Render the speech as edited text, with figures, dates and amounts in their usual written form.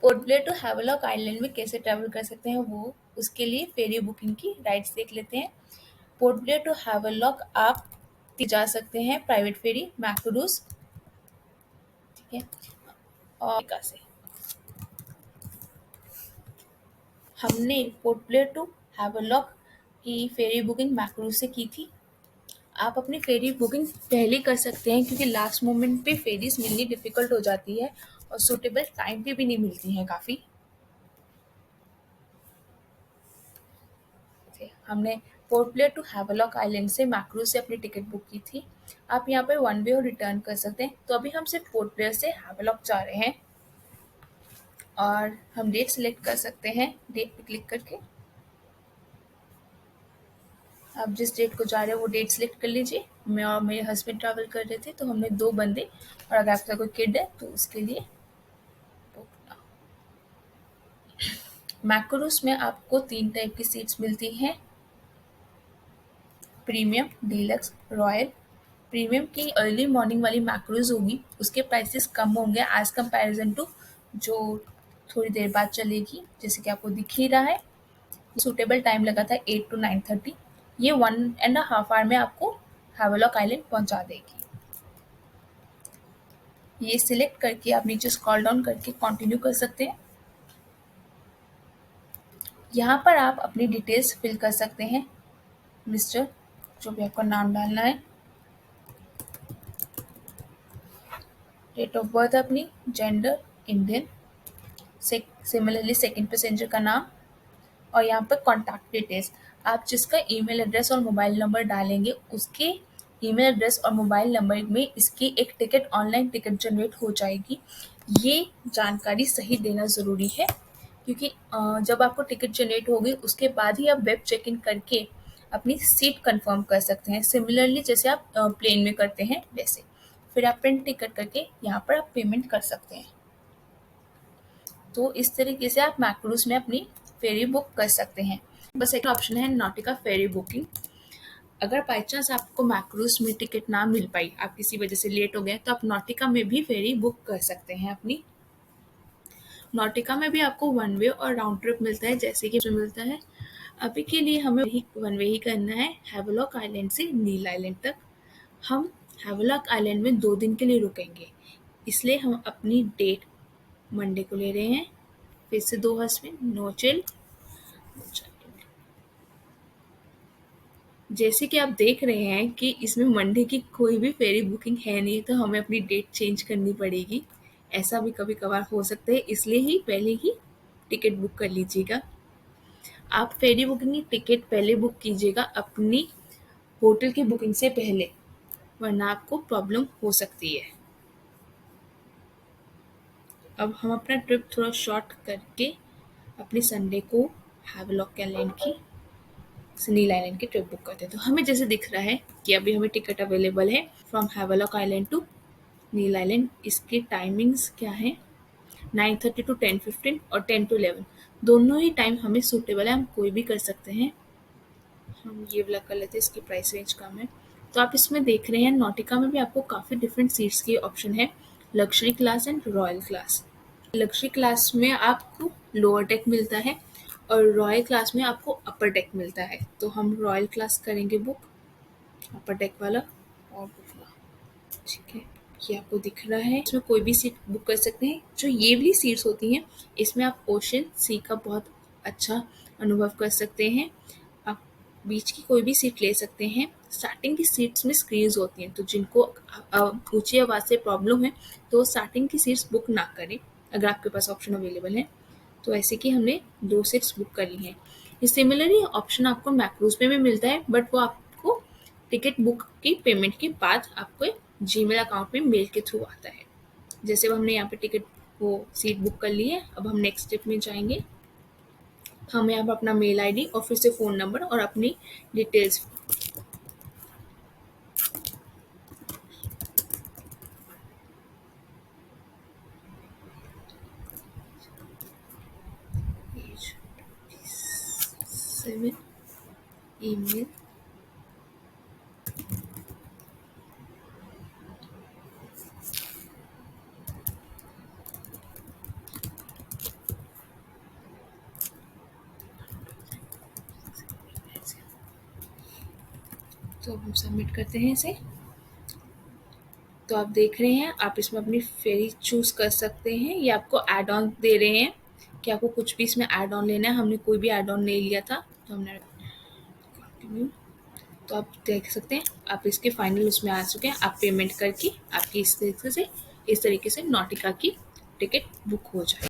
Port Blair to Havelock Island में कैसे travel कर सकते हैं वो उसके लिए फेरी बुकिंग की राइट्स देख लेते हैं। पोर्ट ब्लेयर टू हैवलॉक आप जा सकते हैं प्राइवेट फेरी मैक्रोस, ठीक है। और से हमने पोर्ट ब्लेयर टू हैवलॉक की फेरी बुकिंग मैक्रोस से की थी। आप अपनी फेरी बुकिंग पहले कर सकते हैं क्योंकि लास्ट मोमेंट पे फेरीज मिलनी डिफ़िकल्ट हो जाती है और सूटेबल टाइम पे भी नहीं मिलती हैं काफ़ी। हमने Port Blair to Havelock Island से मैक्रो से अपनी टिकट बुक की थी। आप यहाँ पे वन वे और रिटर्न कर सकते हैं। तो अभी हम सिर्फ पोर्ट ब्लेयर से हैवलॉक जा रहे हैं और हम डेट सेलेक्ट कर सकते हैं। डेट पे क्लिक करके आप जिस डेट को जा रहे हो वो डेट सेलेक्ट कर लीजिए। मैं और मेरे हस्बैंड ट्रैवल कर रहे थे तो हमने 2 बंदे और अगर आपका कोई किड है तो उसके लिए मैक्रोस में आपको 3 टाइप की सीट्स मिलती हैं, प्रीमियम, डीलक्स, रॉयल। प्रीमियम की अर्ली मॉर्निंग वाली मैक्रोस होगी, उसके प्राइसेस कम होंगे एज कंपैरिजन टू जो थोड़ी देर बाद चलेगी, जैसे कि आपको दिख ही रहा है। सूटेबल टाइम लगा था 8 to 9:30। ये 1.5 आवर में आपको हैवलॉक आइलैंड पहुंचा देगी। ये सिलेक्ट करके आप नीचे स्क्रॉल डाउन करके कंटिन्यू कर सकते हैं। यहाँ पर आप अपनी डिटेल्स फिल कर सकते हैं। मिस्टर, जो भी आपका नाम डालना है, डेट ऑफ बर्थ अपनी, gender Indian, similarly second passenger का नाम और यहाँ पर कॉन्टैक्ट डिटेल्स। आप जिसका ईमेल एड्रेस और मोबाइल नंबर डालेंगे उसके ईमेल एड्रेस और मोबाइल नंबर में इसकी एक टिकट ऑनलाइन टिकट जनरेट हो जाएगी। ये जानकारी सही देना ज़रूरी है क्योंकि जब आपको टिकट जनरेट होगी उसके बाद ही आप वेब चेक इन करके अपनी सीट कंफर्म कर सकते हैं। सिमिलरली जैसे आप प्लेन में करते हैं वैसे। फिर आप प्रिंट टिकट करके यहाँ पर आप पेमेंट कर सकते हैं। तो इस तरीके से आप मैक्रोस में अपनी फेरी बुक कर सकते हैं। बस एक ऑप्शन है नॉटिका फेरी बुकिंग। अगर बाई चांस आपको मैक्रोस में टिकट ना मिल पाई, आप किसी वजह से लेट हो गए, तो आप नॉटिका में भी फेरी बुक कर सकते हैं अपनी। नॉटिका में भी आपको वन वे और राउंड ट्रिप मिलता है जैसे कि जो मिलता है। अभी के लिए हमें वन वे ही करना है हैवलॉक आइलैंड से नील आइलैंड तक। हम हैवलॉक आइलैंड में 2 दिन के लिए रुकेंगे, इसलिए हम अपनी डेट मंडे को ले रहे हैं। फिर से 2 हस्बैंड, नो चिल। जैसे कि आप देख रहे हैं कि इसमें मंडे की कोई भी फेरी बुकिंग है नहीं, तो हमें अपनी डेट चेंज करनी पड़ेगी। ऐसा भी कभी-कभार हो सकता है, इसलिए ही पहले ही टिकट बुक कर लीजिएगा। आप फेरी बुकिंग की टिकट पहले बुक कीजिएगा अपनी होटल की बुकिंग से पहले, वरना आपको प्रॉब्लम हो सकती है। अब हम अपना ट्रिप थोड़ा शॉर्ट करके अपने संडे को हैवलॉक आइलैंड की नील आइलैंड की ट्रिप बुक करते हैं। तो हमें जैसे दिख रहा है कि अभी हमें टिकट अवेलेबल है from Havelock Island to Neil Island. इसकी टाइमिंग्स क्या है, 9:30 to 10:15 और 10 to 11। दोनों ही टाइम हमें सूटेबल है, हम कोई भी कर सकते हैं। हम ये वाला कर लेते हैं, इसकी प्राइस रेंज कम है। तो आप इसमें देख रहे हैं नॉटिका में भी आपको काफ़ी डिफरेंट सीट्स की ऑप्शन है, luxury class and royal class. Luxury class में आपको लोअर डेक मिलता है और रॉयल क्लास में आपको अपर डेक मिलता है। तो हम रॉयल क्लास करेंगे बुक, अपर डेक वाला और बुक वाला, ठीक है। ये आपको दिख रहा है, इसमें कोई भी सीट बुक कर सकते हैं। जो ये वाली सीट्स होती हैं इसमें आप ओशन सी का बहुत अच्छा अनुभव कर सकते हैं। आप बीच की कोई भी सीट ले सकते हैं। स्टार्टिंग की सीट्स में स्क्रीन्स होती हैं, तो जिनको ऊंची आवाज़ से प्रॉब्लम है तो स्टार्टिंग की सीट्स बुक ना करें अगर आपके पास ऑप्शन अवेलेबल है। तो ऐसे कि हमने 2 सीट्स बुक कर ली हैं। ये सिमिलरली ऑप्शन आपको मैक्रोस में भी मिलता है, बट वो आपको टिकट बुक की पेमेंट के बाद आपको जीमेल अकाउंट में मेल के थ्रू आता है। जैसे वो हमने यहाँ पे टिकट वो सीट बुक कर ली है, अब हम नेक्स्ट स्टेप में जाएंगे। हम यहाँ पर अपना मेल आईडी और फिर से फ़ोन नंबर और अपनी डिटेल्स सेवन ईमेल तो अब हम सबमिट करते हैं इसे। तो आप देख रहे हैं, आप इसमें अपनी फेरी चूज़ कर सकते हैं। ये आपको ऐड ऑन दे रहे हैं कि आपको कुछ भी इसमें ऐड ऑन लेना है। हमने कोई भी ऐड ऑन नहीं लिया था, तो हमने कंटिन्यू। तो आप देख सकते हैं, आप इसके फाइनल उसमें आ चुके हैं। आप पेमेंट करके आपकी इस तरीके से नौटिका की टिकट बुक हो जाए।